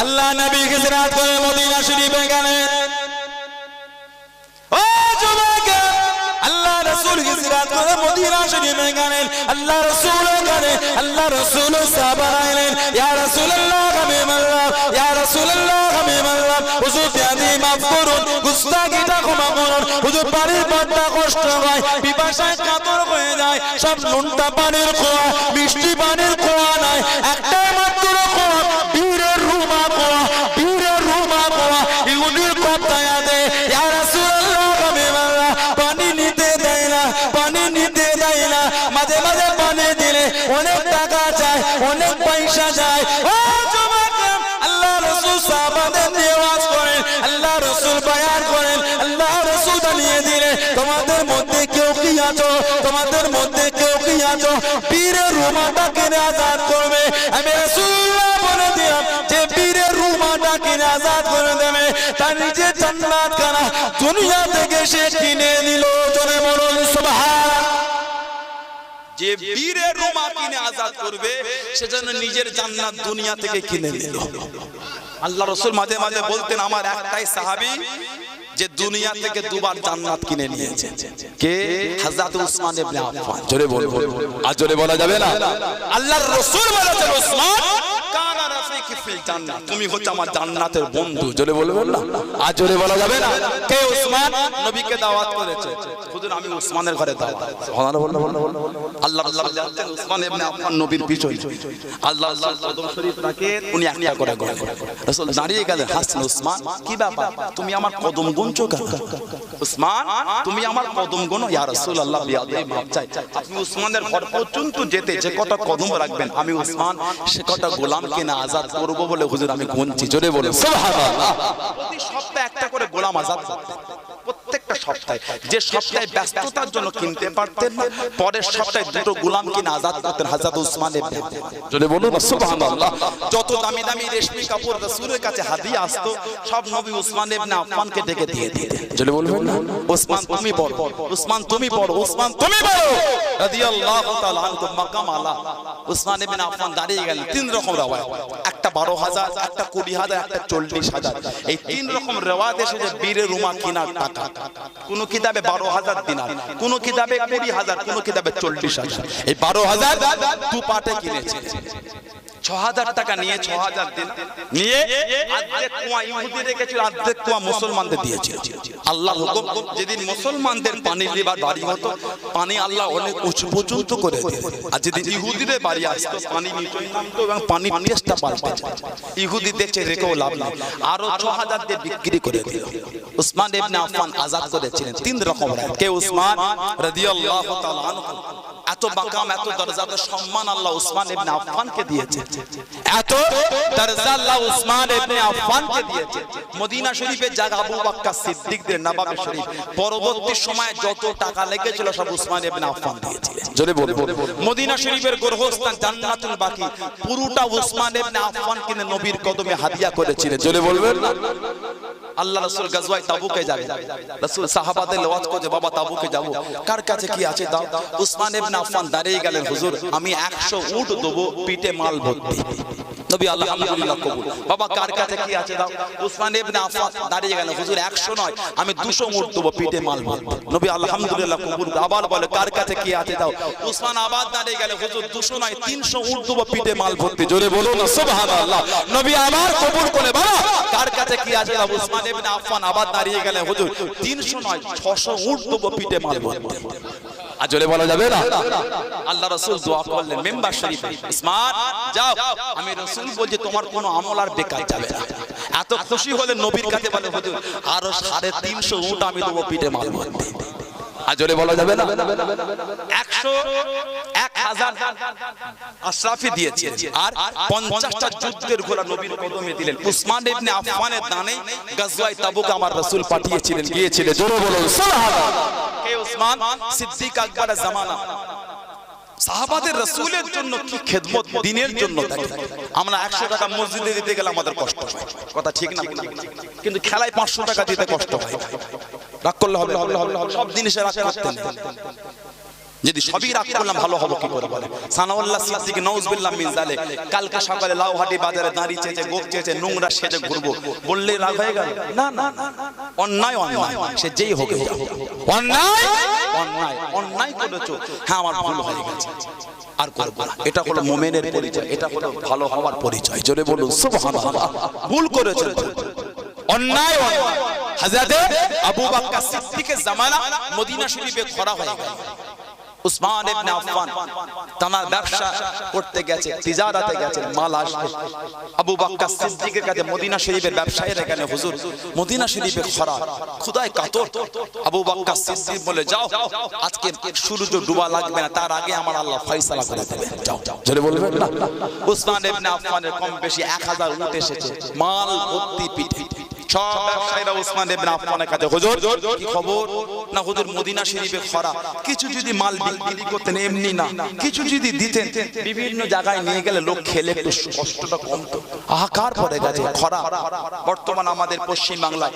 আল্লাহ নবী হিজরত করে মদিনা শরীফে গেলেন। ও যুবক, আল্লাহ রাসূল হিজরত করে মদিনা শরীফে গেলেন। আল্লাহ রাসূল গেলেন, আল্লাহ রাসূল সাহাবারা এলেন, ইয়া রাসূলুল্লাহ হাবিবাল্লাহ, ইয়া রাসূলুল্লাহ হাবিবাল্লাহ, হুজুর জানি মাফ করুন, গুস্তাখিটা ক্ষমা করুন, হুজুর বাড়ির পথটা কষ্ট হয়, পিপাসায় কাতর হয়ে যায়, সব নুনটা পানির খোয়া, মিষ্টি পানির খোয়া নাই, একটাই মাত্র খোয়া, বীরের রুমা খোয়া, বীরের রুমা খোয়া, ইহুদির কথায় আছে, ইয়া রাসূলুল্লাহ হাবিবাল্লাহ, পানি নিতে দেয় না, পানি নিতে দেয় না, মাঝে মাঝে পানি দিলে অনেক টাকা চায়, অনেক পয়সা চায়। ও যুবক, আল্লাহ রাসূল সাহাবাদের নিয়ে ওয়াজ করেন, আল্লাহ রাসূল বয়ান করেন, আল্লাহ রাসূল জানিয়ে দিলেন, তোমাদের মধ্যে কেউ কি আছো, তোমাদের মধ্যে কেউ কি আছো বীরের রুমাটা কিনে আজাদ করবে। আমি রাসূলুল্লাহ বলে দিলাম, যে বীরের রুমাটা কিনে আজাদ করে দেবে, তার নিজে জান্নাত খানা দুনিয়া থেকে সে কিনে নিল। জোরে বলুন সুবহানাল্লাহ। যে বীরের রুমা কিনে আজাদ করবে, সেজন্য নিজের জান্নাত দুনিয়া থেকে কিনে নিল। আল্লাহ রাসূল মাঝে মাঝে বলতেন, আমার একটাই সাহাবী যে দুনিয়া থেকে দুবার জান্নাত কিনে নিয়েছে, কে? হযরত উসমান ইবনে আফফান। জোরে বলুন, আর জোরে বলা যাবে না? আল্লাহর রাসূল বলেছেন, উসমান কানা রাফিকি ফিল জান্নাত, তুমি হচ্ছে আমার জান্নাতের বন্ধু। জোরে বলবেন না? আর জোরে বলা যাবে না? কে উসমান? নবীকে দাওয়াত করেছে, হুজুর আমি উসমানের ঘরে দাওয়াত। সুবহানাল্লাহ। আল্লাহ বললেন, উসমান ইবনে আফফান নবীর পিছনে, আল্লাহ কদম শরীফ রাখে, উনি একটা করে করে রাসূল দাঁড়িয়ে গেলেন, হাসছেন, উসমান কি ব্যাপার, তুমি আমার কদম গুনছো কেন? উসমান তুমি আমার কদম গুনো। ইয়া রাসূলুল্লাহ, বিয়াদবি মাপ চাই, আপনি উসমানের ঘর পর্যন্ত যেতে যে কত কদম রাখবেন, আমি উসমান সে কত গোলামকে না আজাদ করব বলে হুজুর আমি গুনছি। জোরে বলুন সুবহানাল্লাহ। প্রতি সপ্তাহে একটা করে গোলাম আজাদ করতেন, প্রত্যেকটা সপ্তাহে। যে সপ্তাহে ব্যস্ততার জন্য কিনতে পারতেন না, পরের সপ্তাহে দুটো গোলাম কিনে আজাদ করতেন হযরত উসমান ইবনে আফফান। জোরে বলুন সুবহানাল্লাহ। যত দামি দামি রেশমি কাপড় রাসূলের কাছে হাদিয়া আসতো, সব নবী উসমান ইবনে আফফানকে ডেকে দিয়ে দিতেন। জোরে বলবেন না? উসমান তুমি পড়ো, উসমান তুমি পড়ো, উসমান তুমি পড়ো রাদিয়াল্লাহু তাআলা আনহু। মাকাম আলা উসমান ইবনে আফফান দাঁড়িয়ে গেলেন। তিন রকম রওয়ায়াত, একটা 12,000, একটা 20,000, একটা 40,000। এই তিন রকম রওয়ায়াত এসেছে বীরের রুমা কেনার টাকা। কোন কিতাবে 12,000 দিনার, কোন কিতাবে 20,000, কোন কিতাবে 40,000। এই 12,000 দু পাটে কিনেছে। 6,000 টাকা নিয়ে 6,000 দিন নিয়ে অর্ধেক কুয়া ইহুদি রেখেছিল, অর্ধেক কুয়া মুসলমানদের দিয়েছিল। আল্লাহ হুকুম, যেদিন মুসলমানদের পানি লিবার বাড়ি হতো, পানি আল্লাহ অনেক উঁচু পর্যন্ত করে দিতেন। আর যেদিন ইহুদিদের বাড়ি আসতো, পানি নিচে নামতো এবং পানি টেস্টটা পাল্টে যায়। ইহুদি দেখছে রেখেও লাভ নেই, আরো 6,000 দিয়ে বিক্রি করে দিল। উসমান ইবনে আফফান আজাদ করেছিলেন। তিন রকম রায়। কে? উসমান রাদিয়াল্লাহু তাআলা আনহু। এত মাকাম, এত দরজা, এত সম্মান আল্লাহ উসমান ইবনে আফফানকে দিয়েছে। এত দরজা আল্লাহ উসমান ইবনে আফফানকে দিয়েছে। মদিনা শরীফে জায়গা আবু বকর সিদ্দিকদের নবাবে শরীফ, পরবর্তী সময়ে যত টাকা লেগেছিল সব উসমান ইবনে আফফান দিয়েছিলেন। জোরে বলুন। মদিনা শরীফের গোরস্থান জান্নাতুল বাকি পুরোটা উসমান ইবনে আফফান কিনে নবীর কদমে হাদিয়া করেছিলেন। জোরে বলবেন না? আল্লাহ রাসূল গাজওয়ায়ে তাবুকে যাবেন, রাসূল সাহাবাদের ওয়াজ করে, বাবা তাবুকে যাব, কার কাছে কি আছে দাও। উসমান ইবনে আফফান দাঁড়িয়ে গেলেন, হুজুর আমি 100 উট দেব, পিঠে মাল ভর্তি। নবী আলহামদুলিল্লাহ কবুল। বাবা কার কাছে কি আছে দাও। উসমান ইবনে আফফান দাঁড়িয়ে গেলেন, হুজুর 100 নয়, আমি 200 উট দেব, পিঠে মাল ভর্তি। নবী আলহামদুলিল্লাহ কবুল। আবার বলে কার কাছে কি আছে দাও। উসমান আবার দাঁড়িয়ে গেলেন, হুজুর 200 নয়, 300 উট দেব, পিঠে মাল ভর্তি। জোরে বলুন সুবহানাল্লাহ। নবী আবার কবুল করে, বাবা কার কাছে কি আছে দাও। উসমান ইবনে আফফান আবার দাঁড়িয়ে গেলেন, হুজুর 300 নয়, 600 উট দেব, পিঠে মাল ভর্তি। আজলে বলা যাবে না? আল্লাহ রাসূল দোয়া করলেন মিম্বার শরীফে, উসমান যাও, আমি রাসূল বলছি তোমার কোনো আমল আর বেকার যাবে না। এত খুশি হলেন নবীর কাছে, বলে হুজুর আরো 350 উট আমি দেব, পিঠে মাল ভর্তি। আজলে বলা যাবে না? 100-1000 আশরাফি দিয়েছে, আর 50টা যুদ্ধের ঘোড়া নবীর কদমে দিলেন। উসমান ইবনে আফফানের দানে গাজওয়ায়ে তাবুক আমার রাসূল পাঠিয়েছিলেন, গিয়েছিলেন। জোরে বলুন সুবহানাল্লাহ। কে? উসমান সিদ্দিক আকবরের জামানা। সাহাবাদের রাসূলের জন্য কি খেদমত, দিনের জন্য। আমরা 100 টাকা মসজিদে দিতে গেলে আমাদের কষ্ট হয়, কথা ঠিক না? কিন্তু খেলায় 500 টাকা দিতে কষ্ট হয়। রাগ করলে হবে? সব জিনিসে রাগ করতেন। যদি সবই রাগ করলাম ভালো হবে কি করে বলে? সানাউল্লাহ সিদ্দিকী নাউজুবিল্লাহ মিন যালিক কালকে সকালে লাউহাটি বাজারে দাঁড়িয়ে চেয়েছে, গোপ চেয়েছে, নোংরা সেজে ঘুরবো বললে রাগ হয়ে গেল? না না, অন্যায় অন্যায়, সে যেই হোক অন্যায় অন্যায় অন্যায় করেছো, হ্যাঁ আমার ভুল হয়ে গেছে আর করব না। এটা হলো মুমিনের পরিচয়, এটা হলো ভালো হওয়ার পরিচয়। জোরে বলুন সুবহানাল্লাহ। ভুল করেছেন, অন্যায় অন্যায়। হযরতে আবু বকর সিদ্দিকের জামানা মদিনা শরীফে খরা হয়ে গেল। উসমান ইবনে আফফান তামার ব্যবসা করতে গেছে, তিজারাতে গেছে, মাল আসবে। আবু বকর সিদ্দিকের কাছে মদিনা শরীফের ব্যবসায়ীরা গেলে, হুজুর মদিনা শরীফে খরা, খোদায় কাতর। আবু বকর সিদ্দিক বলে, যাও আজকে সূর্য ডুবা লাগবে না, তার আগে আমার আল্লাহ ফয়সালা করে দেবে, যাও। জোরে বলবেন না? উসমান ইবনে আফফানের কম বেশি 1000 উট এসেছে, মাল ভর্তি পিঠে। সব ব্যবসায়ীরা উসমান ইবনে আফফানের কাছে, হুজুর কি খবর? না হুজুর মদিনা শরীফে খরা, কিছু যদি মাল বিক্রি করতেন, এমনি না কিছু যদি দিতেন, বিভিন্ন জায়গায় নিয়ে গেলে লোক খেলে একটু কষ্টটা কমতো। হাহাকার পড়ে গেছে, খরা। বর্তমান আমাদের পশ্চিম বাংলায়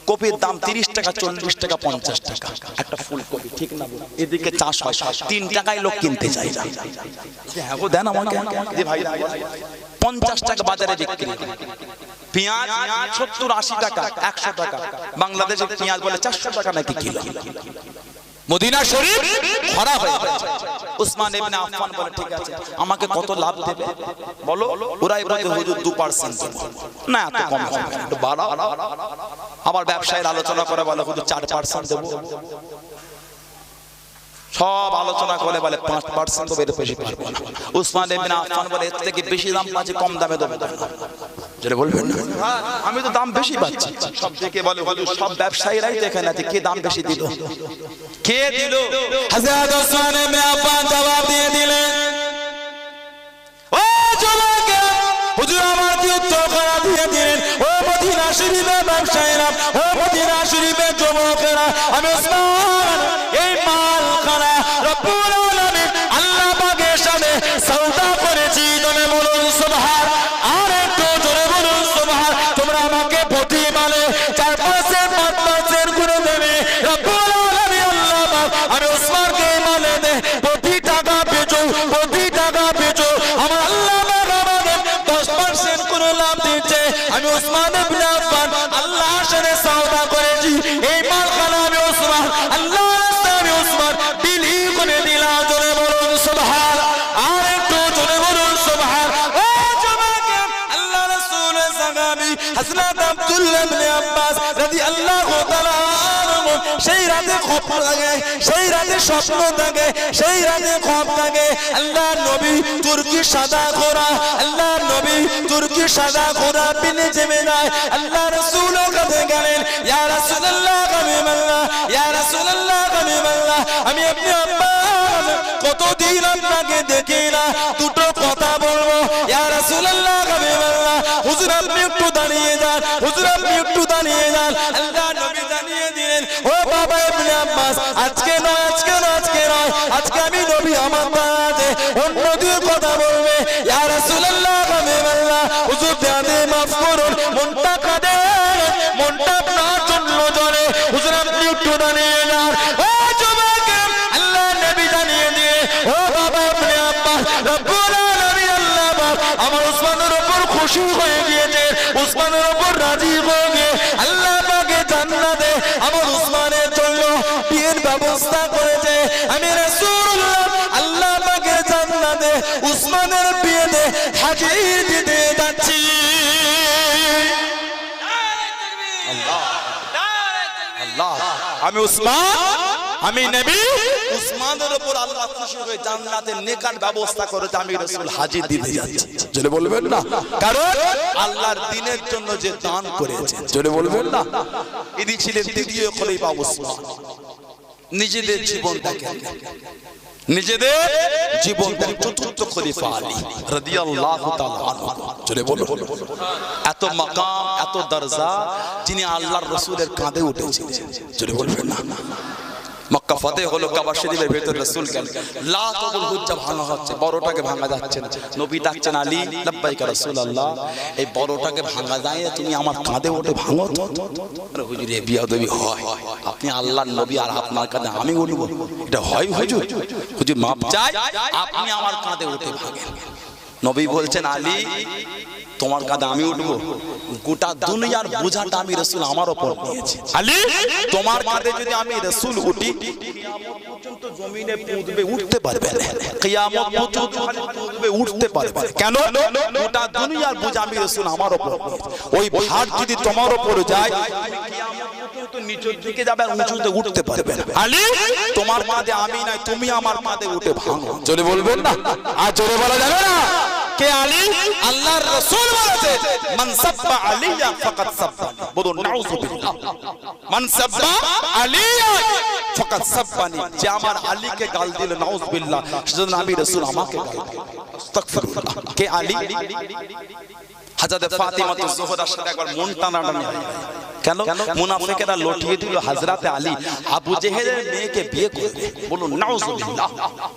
কপির দাম 30 টাকা, 40 টাকা, 50 টাকা একটা ফুলকপি, ঠিক না? এদিকে চাষ হয় 3 টাকায় লোক কিনতে চায় না। হ্যাঁ গো দেন আমাকে, যে ভাই 50 টাকা বাজারে বিক্রি। পেঁয়াজ 70-80 টাকা, 100 টাকা। বাংলাদেশে পেঁয়াজ বলে 400 টাকা নাকি কিলো। মদিনা শরীফ খরা হয়ে গেছে। উসমান ইবনে আফফান বলে, ঠিক আছে আমাকে কত লাভ দেবে বলো? ওরাই বলে, হুজুর 2% দেব। না এত কম হবে না, একটু বাড়াও। আবার ব্যবসায়ীর আলোচনা করে বলে, হুজুর 4% দেব। সব আলোচনা করে বলে 5% দেব, এর বেশি পারবো না। উসমান ইবনে আফফান বলে, এর থেকে বেশি দাম পাচ্ছি, কম দামে দেব। যেটা বলবেন না, আমি তো দাম বেশি পাচ্ছি। সব থেকে বলে, হুজুর সব ব্যবসায়ীরাই তো এখানে আছে, কে দাম বেশি দিল? কে দিল? হযরত উসমান ইবনে আফফান জবাব দিয়ে দিলেন, ও যুবকেরা, হুজুর আমার কি উত্তর করা দিয়ে দিলেন? ও মদিনা শরীফের ব্যবসায়ীরা, ও মদিনা শরীফের যুবকেরা, আমি উসমান এই মালখানা রব্বুল আলামিন আল্লাহ পাকের সামনে সওদা করেছি। জোরে বলুন সুবহান। আর একটু জোরে বলুন সুবহান। তোমরা আমাকে প্রতি মালে 4% 5% করে দেবে রব্বুল আলামিন আল্লাহ পাক। আমি উসমানকে মালে দে প্রতি টাকা পেছো, প্রতি টাকা পেছো আমার আল্লাহ পাক আমাদের 10% করে লাভ দিচ্ছে। আমি উসমান ইবনে আফফান আল্লাহর সাথে সওদা করেছি, এই মালখানা আমি উসমান আল্লাহ রাস্তায় উসমান বিলি করে দিলাম। জোরে বলুন সুবহান। আর একটু জোরে বলুন সুবহান। ও জমাকে আল্লাহ রাসূলের সাহাবী হযরত আব্দুল্লাহ ইবনে আব্বাস রাদিয়াল্লাহু তাআলা আনহু সেই রাতে খোপ লাগে, সেই রাতে স্বপ্ন থাকে, সেই রাতে খোপ থাকে। আল্লাহর নবী তুর্কি সাদা ঘোড়া, আল্লাহর নবী তুর্কি সাদা ঘোড়া পিনে চেপে যায়। আল্লাহ রাসূলের কাছে গেলেন, ইয়া রাসূলুল্লাহ হাবিবাল্লাহ, ইয়া রাসূলুল্লাহ হাবিবাল্লাহ, আমি আপনি আব্বাস কতদিন আপনাকে দেখি না, দুটো কথা বলবো। ইয়া রাসূলুল্লাহ হাবিবাল্লাহ, হুজুর আপনি একটু দাঁড়িয়ে যান, হুজুর আপনি একটু দাঁড়িয়ে যান। আল্লাহ নবী দাঁড়িয়ে দিলেন। ও বাবা ইবনে আব্বাস, আজকে নয়, আজকে নয়, আজকে নয়, আজকে আমি নবী আমার কাছে অন্য দিন কথা বলবে। ইয়া রাসূলুল্লাহ হাবিবাল্লাহ, হুজুর দাঁড়ে মাফ করুন, মনটা কাঁদে, মনটা আপনার জন্য জ্বলে, হুজুর আপনি একটু দাঁড়িয়ে যান। ও যুবকে আল্লাহ নবী দাঁড়িয়ে দিয়ে, ও বাবা ইবনে আব্বাস, রব্বুল আলামিন আল্লাহ পাক আমার উসমানের উপর খুশি হয়ে গিয়েছে, উসমানের উপর রাজি হয়ে গিয়ে আল্লাহ পাকে জান্নাতে আমার উসমানের জন্য বিয়ের ব্যবস্থা করেছে। আমি রাসূলুল্লাহ আল্লাহ পাকে জান্নাতে উসমানের বিয়েতে হাজির দিতে যাচ্ছি। আল্লাহ, আমি উসমান, আমি নবী, উসমানের উপর আল্লাহ খুশি হয়ে জান্নাতের নেকার ব্যবস্থা করেছে, আমি রাসূল হাজির দিতে যাচ্ছি। জোরে বলবেন না? কারণ আল্লাহর দ্বীনের জন্য যে দান করেছে, জোরে বলবেন না? ইনি ছিলেন দ্বিতীয় খলিফা উসমান। নিজেদের জীবনটাকে, নিজেদের জীবনটাকে চতুর্থ খলিফা আলী রাদিয়াল্লাহু তাআলা আনহু। জোরে বলুন। এত মাকাম, এত দরজা, যিনি আল্লাহর রাসূলের কাঁধে উঠেছিলেন। জোরে বলবেন না? মক্কা ফতেহ হলো, কাবা শরীফের ভেতর রাসূল গেলেন, লা তাবুল হুজ্জা ভাঙা হচ্ছে, বড়টাকে ভাঙা যাচ্ছে না। নবী ডাকছেন আলী, লাব্বাইকা রাসূলুল্লাহ, এই বড়টাকে ভাঙা যায়, তুমি আমার কাঁধে ওঠে ভাঙো তো। আরে হুজুর এ বিয়াদবি হয়, আপনি আল্লাহর নবী আর আপনার কাঁধে আমি উঠবো, এটা হয় হুজুর? হুজুর মাপ চাই, আপনি আমার কাঁধে উঠে ভাঙেন। নবী বলছেন আলী তোমার কাঁধে আমি উঠবো, গোটা দুনিয়ার বোঝাটা আমি রাসূল আমার উপর নিয়েছি। আলী তোমার কাঁধে যদি আমি রাসূল উঠি, কিয়ামত পর্যন্ত জমিনে পৌঁছবে উঠতে পারবে না, কিয়ামত পর্যন্ত পৌঁছবে উঠতে পারবে না। কেন? গোটা দুনিয়ার বোঝা আমি রাসূল আমার উপর নিয়েছি। ওই ভার যদি তোমার উপর যায়, তুমি কিয়ামত পর্যন্ত নিচের দিকে যাবে আর উঁচুতে উঠতে পারবে না। আলী তোমার কাঁধে আমি নাই, তুমি আমার কাঁধে উঠে ভাঙো। জোরে বলবেন না? আর জোরে বলা যাবে না? কে আলী? আল্লাহর রাসূল বলেছে, মান সাব্বা আলিয়া ফাকাদ সাব্বানি। বলুন নাউযুবিল্লাহ। মান সাব্বা আলিয়া ফাকাদ সাব্বানি, যে আমার আলীকে গাল দিল, নাউযুবিল্লাহ, সেজন্য আমি রাসূল আমাকে গাল দিল। আস্তাগফিরুল্লাহ। কে আলী? হযরত ফাতিমা যোহরার সাথে একবার মন টানাটানি হয়। কেন? মুনাফিকেরা লটিয়ে দিল হযরত আলী আবু জেহেলের মেয়েকে বিয়ে করবে। বলুন নাউযুবিল্লাহ।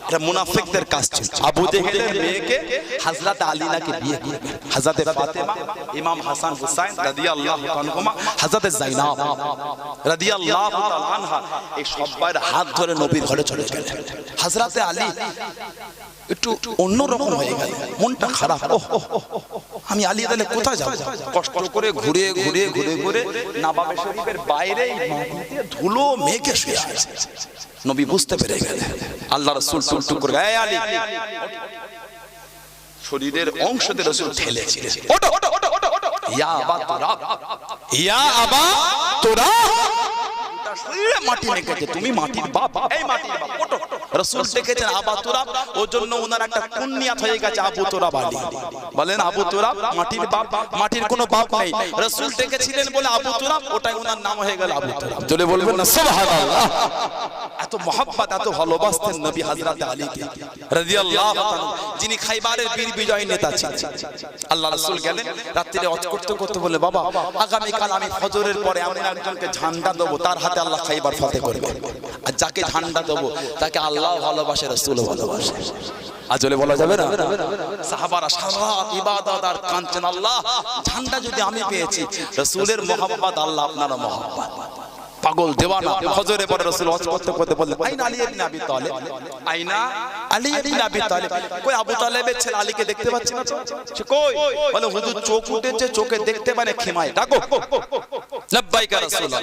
এটা মুনাফিকদের কাজ ছিল। আবু জেহেলের মেয়েকে হযরত আলী নাকি বিয়ে করবে। হযরত ফাতিমা, ইমাম হাসান হুসাইন রাদিয়াল্লাহু আনহুমা, হযরত যায়নাব রাদিয়াল্লাহু তাআলা আনহা, এই সবার হাত ধরে নবীর ঘরে চলে গেলেন। হযরত আলী একটু অন্যরকম হয়ে গেল, মনটা খারাপ। আমি আলী তাহলে কোথায় যাব? কষ্ট করে ঘুরে ঘুরে ঘুরে ঘুরে নবাবে শরীফের বাইরে মাটিতে ধুলো মেঘে শুয়ে আছে। নবী বুঝতে পেরে গেলেন, আল্লাহ রাসূল টুকটুক করে, এই আলী, শরীরের অংশ দিয়ে রাসূল ঠেলেছিলেন, ওঠো ওঠো ওঠো ওঠো ওঠো, ইয়া আবা তুরাব, ইয়া আবা তুরাব, শরীরে মাটি মেখেছে, তুমি মাটির বাপ, এই মাটির বাপ, ওঠো। রাসূল দেখেছেন আবা তুরাব, ওর জন্য ওনার একটা কুনিয়াত হয়ে গেছে আবু তুরাব আলী। বলেন আবু তুরাব মাটির বাপ, মাটির কোনো বাপ নেই, রাসূল দেখেছিলেন বলে আবু তুরাব, ওটাই ওনার নাম হয়ে গেল আবু তুরাব। জোরে বলবেন না সুবহানাল্লাহ। এত মহব্বত, এত ভালোবাসতেন নবী হযরত আলীকে রাদিয়াল্লাহু তাআলা, যিনি খাইবারের বীর বিজয় নেতা ছিলেন। আল্লাহ রাসূল গেলেন রাত্রিরে ওয়াজ করতে করতে, বলে বাবা আগামী কাল আমি ফজরের পরে এমন একজনকে ঝান্ডা দেবো, তার হাতে আল্লাহ খাইবার ফতেহ করবে, আর যাকে ঝান্ডা দেবো তাকে আল্লাহ ভালোবাসে, রাসূল ভালোবাসে। আজলে বলা যাবে না? সাহাবারা সারা ইবাদত আর কাঁদছেন, আল্লাহ ঝান্ডা যদি আমি পেয়েছি, রাসূলের মহব্বত, আল্লাহ আপনারা মহব্বত, পাগল দেওয়ানা। ফজরের পরে রাসূল ওয়াজ করতে করতে বললেন, আইনা আলী ইবনে আবি তালিব, আইনা আলী ইবনে আবি তালিব, কই আবু তালেবের ছেলে আলীকে দেখতে পাচ্ছি না তো? সে কই? বলে হুজুর চোখ উঠেছে, চোখে দেখতে মানে খেমায়, ডাকো। লাব্বাইকা রাসূলুল্লাহ।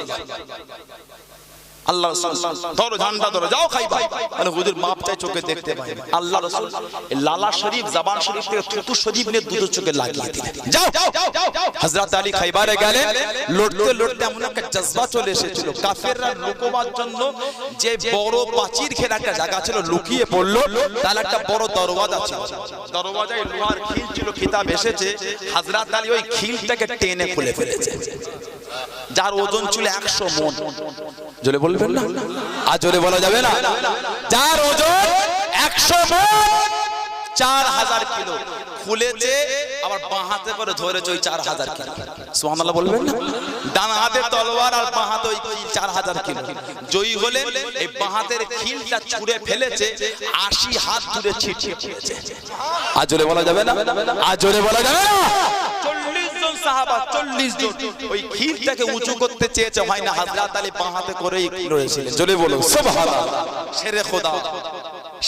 আল্লাহ রাসূল ধরো ঝান্ডা ধরো, যাও খাইবা। মানে হুজুর মাপ চাই, চোখে দেখতে পাই না। আল্লাহ রাসূল লালা শরীফ, জবান শরীফ থেকে থুতু শরীফ নিয়ে দুটো চোখে লাগিয়ে দিলেন, যাও। হযরত আলী খাইবারে গেলেন, লড়তে লড়তে এমন একটা জজবা চলে এসেছিল, কাফেররা লুকোবার জন্য যে বড় প্রাচীর ঘেরা একটা জায়গা ছিল, লুকিয়ে পড়লো, তার একটা বড় দরওয়াজা ছিল, দরওয়াজায় লোহার খিল ছিল। কিতাব এসেছে হযরত আলী ওই খিলটাকে টেনে খুলে ফেলেছে, যার ওজন ছিল 100 মণ। জোরে বলবেন না? আর জোরে বলা যাবে না? যার ওজন 100 মণ, 4000 কিলো। খুলেছে, আবার বাঁ হাতে করে ধরেছে ওই 4000 কিলো। সুবহানাল্লাহ বলবেন না? ডান হাতে তলোয়ার আর বাঁ হাতে ওই 4000 কিলো। জয়ী হলেন, এই বাঁ হাতের খিলটা ছুঁড়ে ফেলেছে, 80 হাত দূরে ছিটিয়ে পড়েছে। আর জোরে বলা যাবে না? আর জোরে বলা যাবে না? 40 জন সাহাবা, 40 জন ওই খিলটাকে উঁচু করতে চেয়েছে, হয় না, হযরত আলী বাঁ হাতে করেই রয়েছিলেন। জোরে বলো সুবহানাল্লাহ। শেরে খোদা,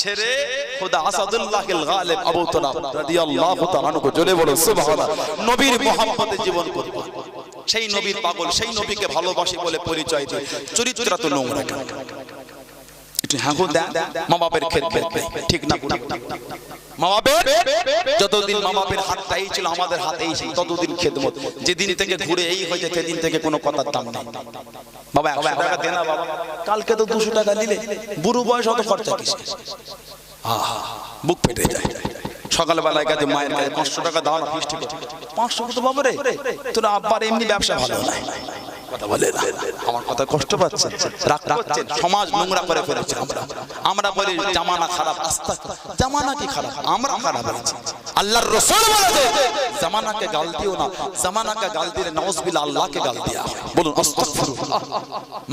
শেরে খোদা আসাদুল্লাহিল গালিব আবু তুরাব রাদিয়াল্লাহু তাআলা আনহু। জোরে বলো সুবহানাল্লাহ। নবীর মহব্বতে জীবন করব, সেই নবীর পাগল, সেই নবীকে ভালোবাসি বলে পরিচয় দেয়, চরিত্রটা তো নোংরা। একটু হাগো দেন, মা বাপের খেদমত, ঠিক না? মা বাপের যতদিন মা বাপের হাতটাই ছিল, আমাদের হাতেই ছিল, ততদিন খেদমত। যেদিন থেকে ঘুরে এই হয়েছে, সেদিন থেকে কোনো কথার দাম নেই। বাবা 100 টাকা দেনা, বাবা কালকে তো 200 টাকা দিলে, বুড়ো বয়স অত খরচা কিসে? বুক ফেটে যায়। সকালবেলায় কাছে মায়ের কাছে 500 টাকা দাও না, ফিস্টি করো। 500 কত বাবা রে, তোর আব্বার এমনি ব্যবসা ভালো নাই, কথা বলে না। আমার কথা কষ্ট পাচ্ছেন, রাগ করছেন, সমাজ নোংরা করে ফেলেছে। আমরা বলি জামানা খারাপ, আস্তাগফিরুল্লাহ, জামানা কি খারাপ? আমরা খারাপ হয়েছি। আল্লাহর রাসূল বলেছে জামানাকে গাল দিও না, জামানাকে গাল দিলে নাউজুবিল্লাহ আল্লাহকে গাল দেয়া হয়। বলুন আস্তাগফিরুল্লাহ।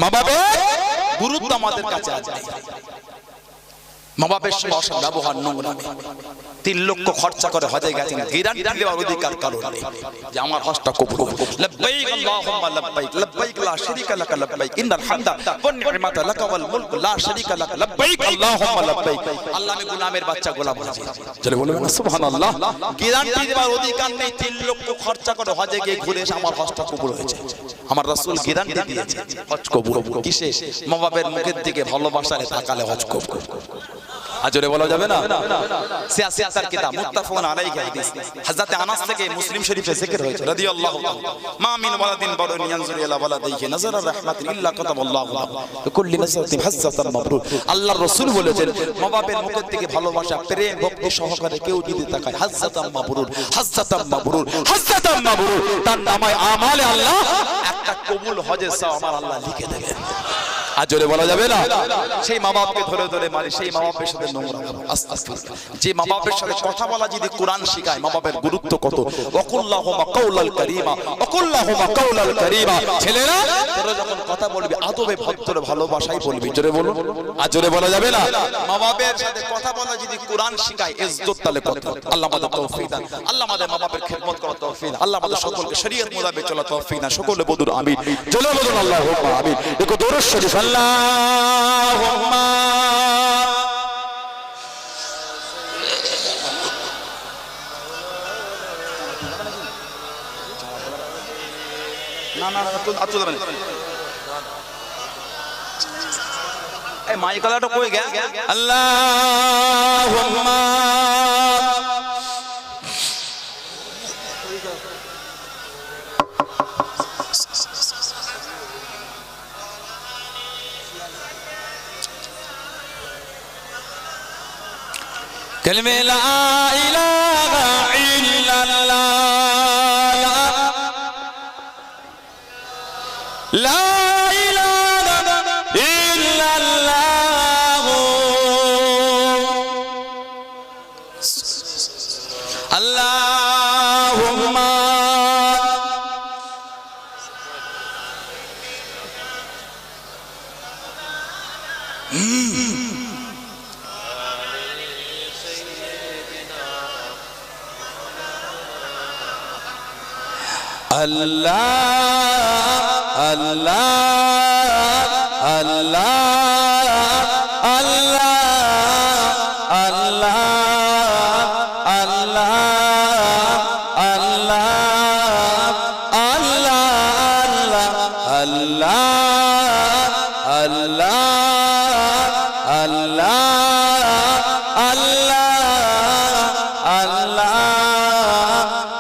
মা বাবার গুরুত্ব আমাদের কাছে আছে। মা বাবার সঙ্গে অসৎ ব্যবহার, নোংরামি। 3 লক্ষ খরচা করে হজে গেছেন, গ্যারান্টি দেওয়ার অধিকার কারণ নেই যে আমার হজটা কবুল হবে। লব্বাইক আল্লাহুম্মা লব্বাইক, লব্বাইক লা শারীকা লাক লব্বাইক, ইন্নাল হামদা ওয়ান নি'মাতা লাক ওয়াল মুলক লা শারীকা লাক, লব্বাইক আল্লাহুম্মা লব্বাইক। আল্লাহ আমি গোলামের বাচ্চা, গোলাম আছি। চলে বলবেন না সুবহানাল্লাহ। গ্যারান্টি দেওয়ার অধিকার নেই, 3 লক্ষ খরচা করে হজে গিয়ে ঘুরে এসে আমার হজটা কবুল হয়েছে। আমার রাসূল গ্যারান্টি দিয়েছে হজ কবুল। কিসে? মা বাবার মুখের দিকে ভালোবাসারে তাকালে হজ কবুল। আজরে বলা যাবে না। সিয়াসাতের কিতাব মুত্তাফাকুন আলাইহি হাদিস হযরত আনাস থেকে মুসলিম শরীফে জিকির হয়েছে রাদিয়াল্লাহু তাআলা, মা মিন ওয়ালাদিন বারুন ইয়ানজুরু ইলা ওয়ালাদিহি নাযারা রাহমাতিন ইল্লা কাতাবাল্লাহু লাহু বিকুল্লি নাযারাতিন হাসাতান মাবরুর। আল্লাহর রাসূল বলেছেন মা বাবার মুখের দিকে ভালোবাসা, প্রেম, ভক্তি সহকারে কেউ যদি তাকায়, হাসাতান মাবরুর, হাসাতান মাবরুর, হাসাতান মাবরুর, তার নামায় আমালে আল্লাহ একটা কবুল হজের সওয়াব আমার আল্লাহ লিখে দেবেন। আজরে বলা যাবে না। সেই মা বাপকে ধরে ধরে মারি, সেই মা বাপের সাথে নোংরা করো। আস্তাগফিরুল্লাহ। যে মা বাপের সাথে কথা বলা যদি কোরআন শিখায়, মা বাপের গুরুত্ব কত। ওয়াকুল্লাহুমা কাওলাল কারীমা, ওয়াকুল্লাহুমা কাওলাল কারীমা। ছেলেরা তোরা যখন কথা বলবি আদবে ভদ্র ভালোবাসায় বলবি। জোরে বলুন। আজরে বলা যাবে না। মা বাপের সাথে কথা বলা যদি কোরআন শিখায়, ইজ্জত তালে কত। আল্লাহ আমাদের তৌফিক দান, আল্লাহ আমাদের মা বাপের খেদমত করার তৌফিক দান, আল্লাহ আমাদের সকলকে শরীয়ত মোতাবেক চলার তৌফিক দান। সকলে বলুন আমিন। জোরে বলুন আল্লাহুম্মা আমিন। দেখো দরুদ শরীফ আল্লাহুম্মা না না আতো দেবেন। এই মাইকালাটা কই গে? আল্লাহুম্মা كلمة لا إله إلا الله، لا إله إلا الله، اللهم الله الله الله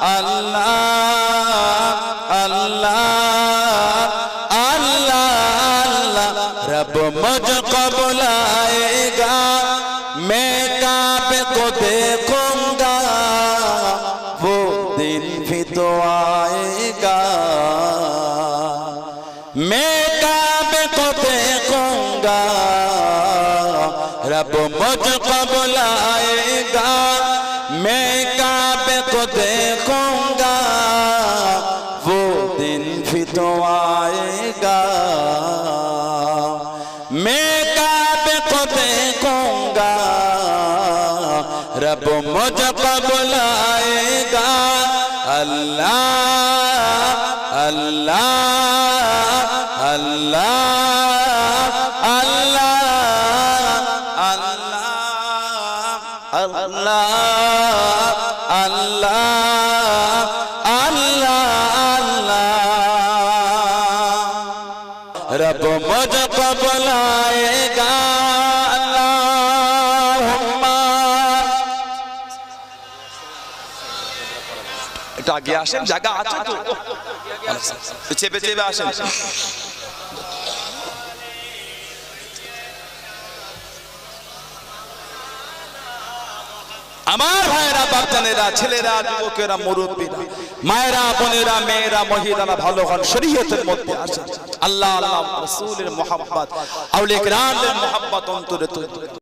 الله الله الله रब मुझको बुलाएगा, मैं काबे को देखूंगा, वो दिन भी तो आएगा। मैं काबे को देखूंगा, रब मुझको बुलाएगा, मैं काबे को देखूंगा, वो दिन भी तो आएगा। मैं काबे को देखूंगा, रब मुझको बुलाएगा। अल्लाह अल्लाह अल्लाह अल्लाह अल्लाह अल्लाह अल्लाह अल्लाह रब मुझको बुलाएगा। अल्लाहुम्मा একটু আগে আসেন, জায়গা আছে তো, চেপে চেপে আসেন। আমার ভাইরা বাপজানেরা, ছেলেরা, যুবকেরা, মুরব্বীরা, মায়েরা, বোনেরা, মেয়েরা, মহিলারা ভালো হন, শরীয়তের মধ্যে আসেন। আল্লাহ আল্লাহ রাসূলের মুহাব্বত, আউলিয়া কিরামের মুহাব্বত অন্তরে তৈরি